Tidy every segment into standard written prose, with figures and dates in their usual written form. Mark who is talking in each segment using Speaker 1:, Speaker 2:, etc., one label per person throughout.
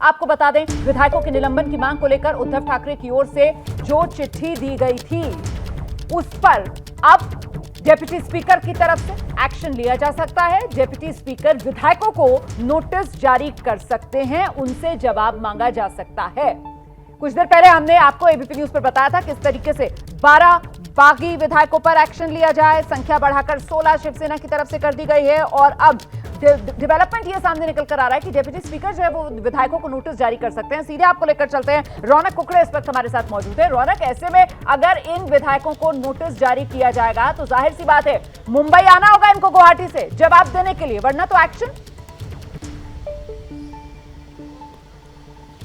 Speaker 1: आपको बता दें, विधायकों के निलंबन की मांग को लेकर उद्धव ठाकरे की ओर से जो चिट्ठी दी गई थी उस पर अब डिप्टी स्पीकर की तरफ से एक्शन लिया जा सकता है। डिप्टी स्पीकर विधायकों को नोटिस जारी कर सकते हैं, उनसे जवाब मांगा जा सकता है। कुछ देर पहले हमने आपको एबीपी न्यूज पर बताया था किस तरीके से 12 बागी विधायकों पर एक्शन लिया जाए, संख्या बढ़ाकर 16 शिवसेना की तरफ से कर दी गई है। और अब डेवलपमेंट ये सामने निकल कर आ रहा है कि डिप्टी स्पीकर जो है वो विधायकों को नोटिस जारी कर सकते हैं। सीधे आपको लेकर चलते हैं, रौनक कुकड़े इस वक्त हमारे साथ मौजूद है। रौनक, ऐसे में अगर इन विधायकों को नोटिस जारी किया जाएगा तो जाहिर सी बात है मुंबई आना होगा इनको गुवाहाटी से जवाब देने के लिए, वरना तो एक्शन।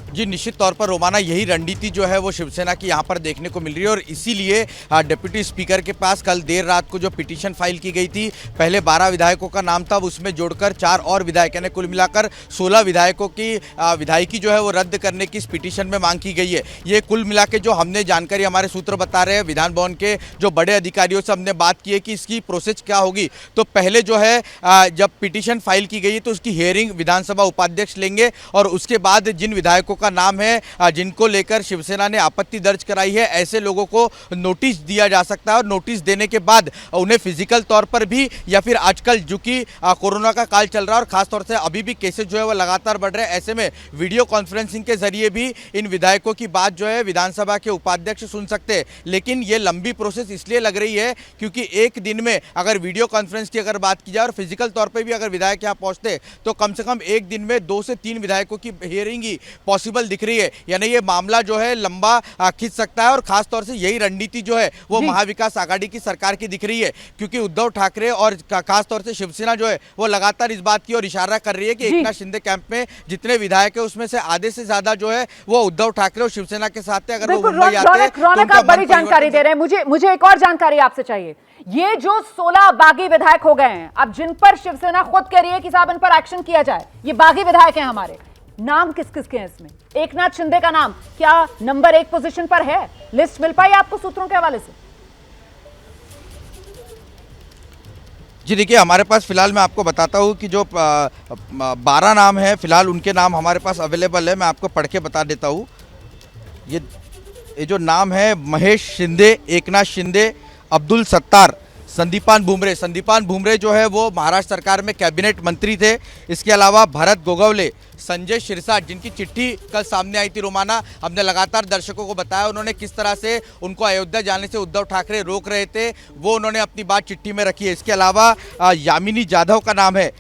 Speaker 2: जी, निश्चित तौर पर रोमाना यही रणनीति जो है वो शिवसेना की यहाँ पर देखने को मिल रही है और इसीलिए डिप्टी स्पीकर के पास कल देर रात को जो पिटीशन फाइल की गई थी, पहले 12 विधायकों का नाम था, उसमें जोड़कर 4 और विधायक यानी कुल मिलाकर 16 विधायकों की विधायकी जो है वो रद्द करने की इस पिटीशन में मांग की गई है। ये कुल मिला के जो हमने जानकारी हमारे सूत्र बता रहे हैं, विधान भवन के जो बड़े अधिकारियों से हमने बात की है कि इसकी प्रोसेस क्या होगी। तो पहले जो है जब पिटीशन फाइल की गई है तो उसकी हियरिंग विधानसभा उपाध्यक्ष लेंगे और उसके बाद जिन विधायकों का नाम है जिनको लेकर शिवसेना ने आपत्ति दर्ज कराई है, ऐसे लोगों को नोटिस दिया जा सकता है और नोटिस देने के बाद उन्हें फिजिकल तौर पर भी या फिर आजकल जो कि कोरोना का काल चल रहा है और खासतौर से अभी भी केसेस जो है वो लगातार बढ़ रहे हैं, ऐसे में वीडियो कॉन्फ्रेंसिंग के जरिए भी इन विधायकों की बात जो है विधानसभा के उपाध्यक्ष सुन सकते हैं। लेकिन ये लंबी प्रोसेस इसलिए लग रही है क्योंकि एक दिन में अगर वीडियो कॉन्फ्रेंस की अगर बात की जाए और फिजिकल तौर पर भी अगर विधायक यहाँ पहुंचते तो कम से कम एक दिन में 2 से 3 विधायकों की हियरिंग ही पॉसिबल दिख रही है। यानी ये मामला जो है लंबा खिंच सकता है और खास तौर से यही रणनीति जो है वो महाविकास आघाड़ी की सरकार की दिख रही है क्योंकि उद्धव ठाकरे और खास तौर से शिवसेना जो है वो लगातार इस बात की ओर इशारा कर रही है कि एकनाथ शिंदे कैंप में जितने विधायक है उसमें से आधे से ज्यादा जो है वो उद्धव ठाकरे और शिवसेना के साथ है। अगर वो मुंबई आते हैं तो
Speaker 1: आप बड़ी जानकारी दे रहे हैं। मुझे एक और जानकारी आपसे चाहिए। ये जो 16 बागी विधायक हो गए हैं, अब जिन पर शिवसेना खुद कह रही है कि साहब इन पर एक्शन किया जाए, ये बागी विधायक हैं हमारे, नाम किस किस के हैं इसमें? एकनाथ शिंदे का नाम क्या नंबर 1 पोजीशन पर है? लिस्ट मिल पाई आपको सूत्रों के हवाले से?
Speaker 2: जी देखिए, हमारे पास फिलहाल मैं आपको बताता हूँ कि जो 12 नाम है फिलहाल उनके नाम हमारे पास अवेलेबल है। मैं आपको पढ़ के बता देता हूँ। ये जो नाम है महेश शिंदे, एकनाथ शिंदे, अब्दुल सत्तार, संदीपान भुमरे जो है वो महाराष्ट्र सरकार में कैबिनेट मंत्री थे। इसके अलावा भरत गोगावले, संजय शिरसाट, जिनकी चिट्ठी कल सामने आई थी रोमाना, हमने लगातार दर्शकों को बताया उन्होंने किस तरह से उनको अयोध्या जाने से उद्धव ठाकरे रोक रहे थे, वो उन्होंने अपनी बात चिट्ठी में रखी है। इसके अलावा यामिनी जाधव का नाम है,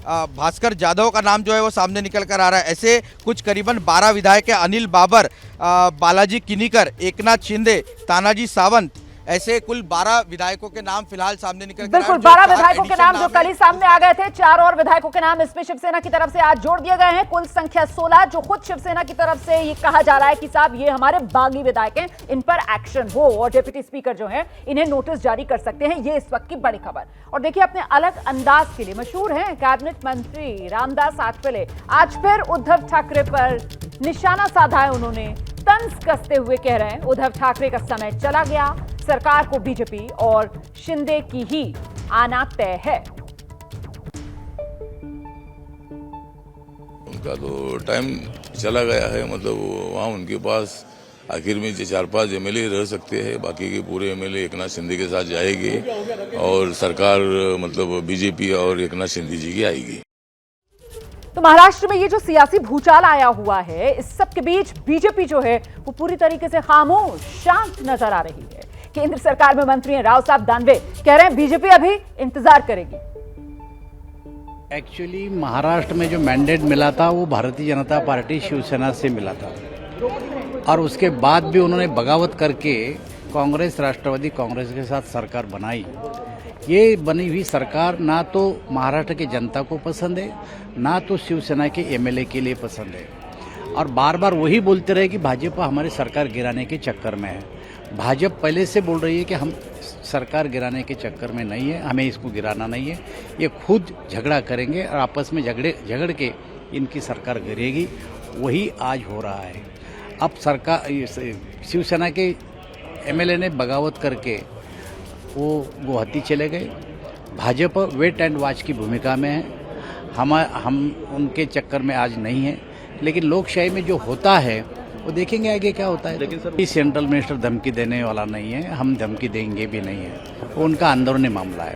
Speaker 2: भास्कर जाधव का नाम जो है वो सामने निकल कर आ रहा है। ऐसे कुछ करीबन 12 विधायक है। अनिल बाबर, बालाजी किनीकर, एकनाथ शिंदे, तानाजी सावंत, ऐसे कुल 12 विधायकों के नाम फिलहाल सामने निकल कर
Speaker 1: बिल्कुल 12 विधायकों के नाम जो कल ही सामने आ गए थे, 4 और विधायकों के नाम इसमें शिवसेना की तरफ से आज जोड़ दिए गए हैं। कुल संख्या 16, जो खुद शिवसेना की तरफ से ये कहा जा रहा है कि साहब ये हमारे बागी विधायक हैं, इन पर एक्शन हो और डिप्टी स्पीकर जो है इन्हें नोटिस जारी कर सकते हैं। ये इस वक्त की बड़ी खबर। और देखिए, अपने अलग अंदाज के लिए मशहूर हैं कैबिनेट मंत्री रामदास आठवले। आज फिर उद्धव ठाकरे पर निशाना साधा है उन्होंने, तंज कसते हुए कह रहे हैं उद्धव ठाकरे का समय चला गया, सरकार को बीजेपी और शिंदे की ही आना तय है।
Speaker 3: उनका तो टाइम चला गया है, मतलब वहाँ उनके पास आखिर में 4-5 एमएलए रह सकते हैं, बाकी के पूरे एमएलए एकनाथ शिंदे के साथ जाएंगे और सरकार मतलब बीजेपी और एकनाथ शिंदे जी की आएगी।
Speaker 1: तो महाराष्ट्र में ये जो सियासी भूचाल आया हुआ है, इस सब के बीच बीजेपी जो है वो पूरी तरीके से खामोश, शांत नजर आ रही है। केंद्र सरकार में मंत्री हैं राव साहब दानवे, कह रहे हैं बीजेपी अभी इंतजार करेगी।
Speaker 4: एक्चुअली महाराष्ट्र में जो मैंडेट मिला था वो भारतीय जनता पार्टी शिवसेना से मिला था और उसके बाद भी उन्होंने बगावत करके कांग्रेस, राष्ट्रवादी कांग्रेस के साथ सरकार बनाई। ये बनी हुई सरकार ना तो महाराष्ट्र की जनता को पसंद है, ना तो शिवसेना के एमएलए के लिए पसंद है और बार बार वही बोलते रहे कि भाजपा हमारी सरकार गिराने के चक्कर में है। भाजपा पहले से बोल रही है कि हम सरकार गिराने के चक्कर में नहीं है, हमें इसको गिराना नहीं है, ये खुद झगड़ा करेंगे और आपस में झगड़ के इनकी सरकार गिरेगी। वही आज हो रहा है। अब सरकार शिवसेना के एमएलए ने बगावत करके वो गुवाहाटी चले गए। भाजपा वेट एंड वॉच की भूमिका में है। हम उनके चक्कर में आज नहीं है। लेकिन लोकशाही में जो होता है वो देखेंगे आगे क्या होता है। लेकिन सर सेंट्रल मिनिस्टर धमकी देने वाला नहीं है, हम धमकी देंगे भी नहीं है, वो उनका अंदरूनी मामला है।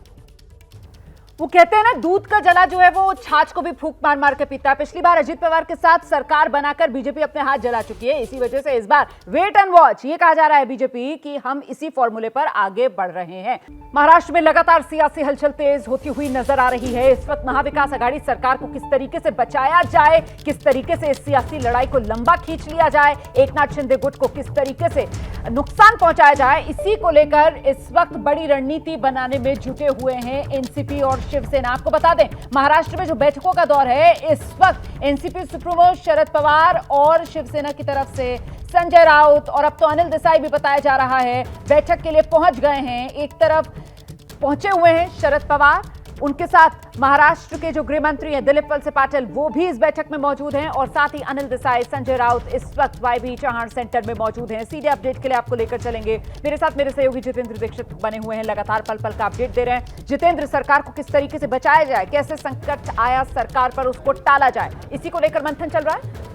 Speaker 1: वो कहते हैं ना, दूध का जला जो है वो छाछ को भी फूंक मार मार के पीता है। पिछली बार अजीत पवार के साथ सरकार बनाकर बीजेपी अपने हाथ जला चुकी है। इसी वजह से इस बार वेट एंड वॉच, ये कहा जा रहा है बीजेपी कि हम इसी फॉर्मूले पर आगे बढ़ रहे हैं। महाराष्ट्र में लगातार सियासी हलचल तेज होती हुई नजर आ रही है। इस वक्त महाविकास आघाड़ी सरकार को किस तरीके से बचाया जाए, किस तरीके से इस सियासी लड़ाई को लंबा खींच लिया जाए, एकनाथ शिंदे गुट को किस तरीके से नुकसान पहुंचाया जाए, इसी को लेकर इस वक्त बड़ी रणनीति बनाने में जुटे हुए हैं एनसीपी और शिवसेना। आपको बता दें, महाराष्ट्र में जो बैठकों का दौर है, इस वक्त एनसीपी सुप्रीमो शरद पवार और शिवसेना की तरफ से संजय राउत और अब तो अनिल देसाई भी बताया जा रहा है बैठक के लिए पहुंच गए हैं। एक तरफ पहुंचे हुए हैं शरद पवार, उनके साथ महाराष्ट्र के जो गृह मंत्री हैं दिलीप वलसे पाटिल, वो भी इस बैठक में मौजूद हैं और साथ ही अनिल देसाई, संजय राउत इस वक्त वाईबी चौहान सेंटर में मौजूद हैं। सीधे अपडेट के लिए आपको लेकर चलेंगे। मेरे साथ मेरे सहयोगी जितेंद्र दीक्षित बने हुए हैं, लगातार पल पल का अपडेट दे रहे हैं। जितेंद्र, सरकार को किस तरीके से बचाया जाए, कैसे संकट आया सरकार पर उसको टाला जाए, इसी को लेकर मंथन चल रहा है।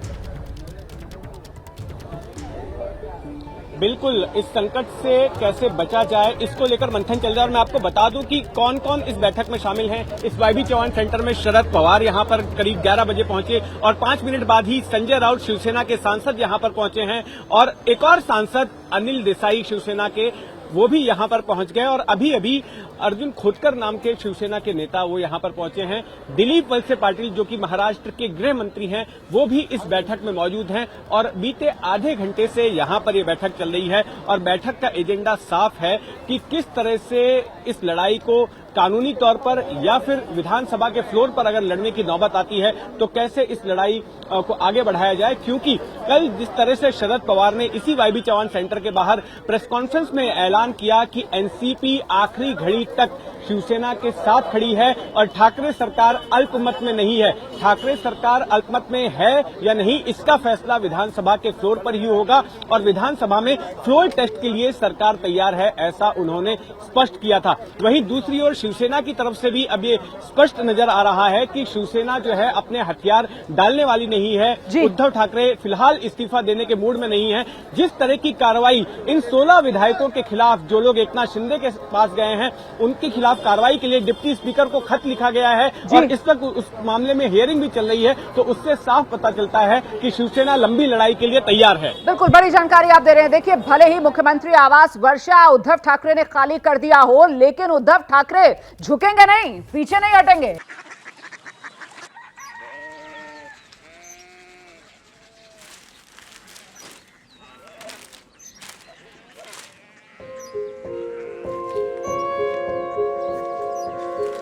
Speaker 5: बिल्कुल, इस संकट से कैसे बचा जाए इसको लेकर मंथन चल रहा है। और मैं आपको बता दूं कि कौन कौन इस बैठक में शामिल हैं। इस वाईबी चौहान सेंटर में शरद पवार यहां पर करीब 11 बजे पहुंचे और 5 मिनट बाद ही संजय राउत शिवसेना के सांसद यहां पर पहुंचे हैं और एक और सांसद अनिल देसाई शिवसेना के, वो भी यहां पर पहुंच गए। और अभी अभी अर्जुन खोतकर नाम के शिवसेना के नेता वो यहां पर पहुंचे हैं। दिलीप वलसे पाटिल जो कि महाराष्ट्र के गृह मंत्री हैं, वो भी इस बैठक में मौजूद हैं और बीते आधे घंटे से यहां पर ये बैठक चल रही है और बैठक का एजेंडा साफ है कि किस तरह से इस लड़ाई को कानूनी तौर पर या फिर विधानसभा के फ्लोर पर अगर लड़ने की नौबत आती है तो कैसे इस लड़ाई को आगे बढ़ाया जाए। क्योंकि कल जिस तरह से शरद पवार ने इसी वाईबी चौहान सेंटर के बाहर प्रेस कॉन्फ्रेंस में ऐलान किया कि एनसीपी आखिरी घड़ी तक शिवसेना के साथ खड़ी है और ठाकरे सरकार अल्पमत में नहीं है। ठाकरे सरकार अल्पमत में है या नहीं, इसका फैसला विधानसभा के फ्लोर पर ही होगा और विधानसभा में फ्लोर टेस्ट के लिए सरकार तैयार है, ऐसा उन्होंने स्पष्ट किया था। वहीं दूसरी ओर शिवसेना की तरफ से भी अब ये स्पष्ट नजर आ रहा है कि शिवसेना जो है अपने हथियार डालने वाली नहीं है। उद्धव ठाकरे फिलहाल इस्तीफा देने के मूड में नहीं है। जिस तरह की कार्रवाई इन 16 विधायकों के खिलाफ, जो लोग एकनाथ शिंदे के पास गए हैं, उनके खिलाफ कार्रवाई के लिए डिप्टी स्पीकर को खत लिखा गया है और इस वक्त उस मामले में हियरिंग भी चल रही है, तो उससे साफ पता चलता है कि शिवसेना लंबी लड़ाई के लिए तैयार है।
Speaker 1: बिल्कुल, बड़ी जानकारी आप दे रहे हैं। देखिए, भले ही मुख्यमंत्री आवास वर्षा उद्धव ठाकरे ने खाली कर दिया हो, लेकिन उद्धव ठाकरे झुकेंगे नहीं, पीछे नहीं हटेंगे।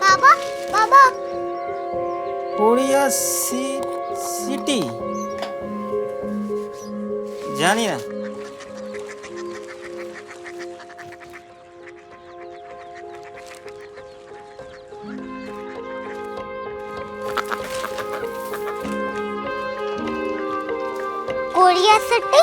Speaker 6: बाबा बाबा,
Speaker 7: कोरिया सिटी জানি না।
Speaker 6: कोरिया सिटी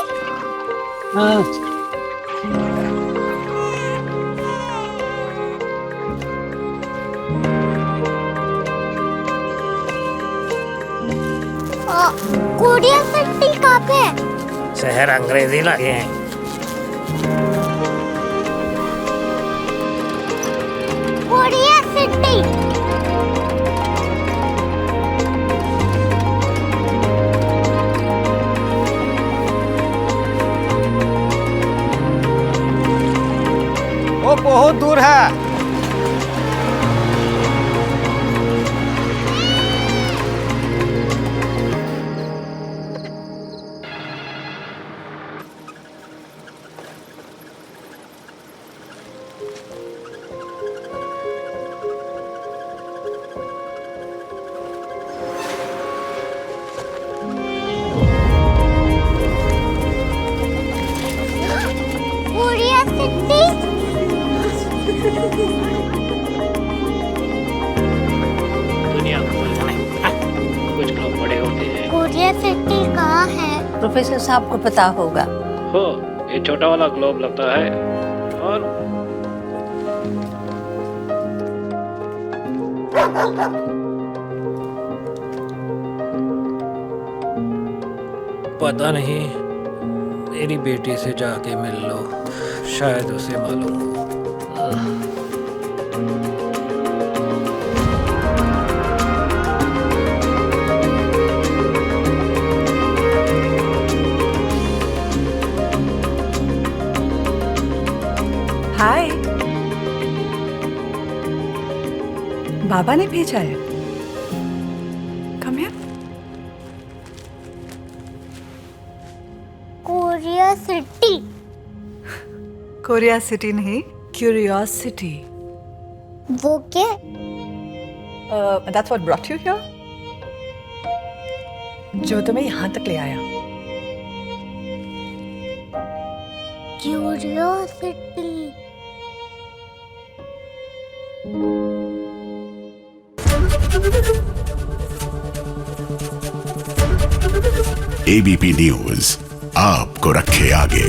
Speaker 6: कोरिया सिटी कहाँ पे है?
Speaker 8: शहर अंग्रेजी लगे हैं।
Speaker 6: कोरिया सिटी
Speaker 7: वो बहुत दूर है।
Speaker 6: कोरिया सिटी
Speaker 8: दुनिया को बोलना है, कुछ लोग बड़े होते हैं।
Speaker 6: कोरिया सिटी कहाँ है?
Speaker 9: प्रोफेसर साहब को पता होगा।
Speaker 8: हो, ये छोटा वाला ग्लोब लगता है और पता नहीं, मेरी बेटी से जाके मिल लो, शायद उसे मालूम हो।
Speaker 9: हाय, बाबा ने भेजा है। Come here.
Speaker 6: Korea city.
Speaker 9: Korea city नहीं, क्यूरियोसिटी।
Speaker 6: वो क्या?
Speaker 9: That's what brought you here. जो तुम्हें यहाँ तक ले आया।
Speaker 6: क्यूरियोसिटी।
Speaker 10: एबीपी न्यूज आपको रखे आगे।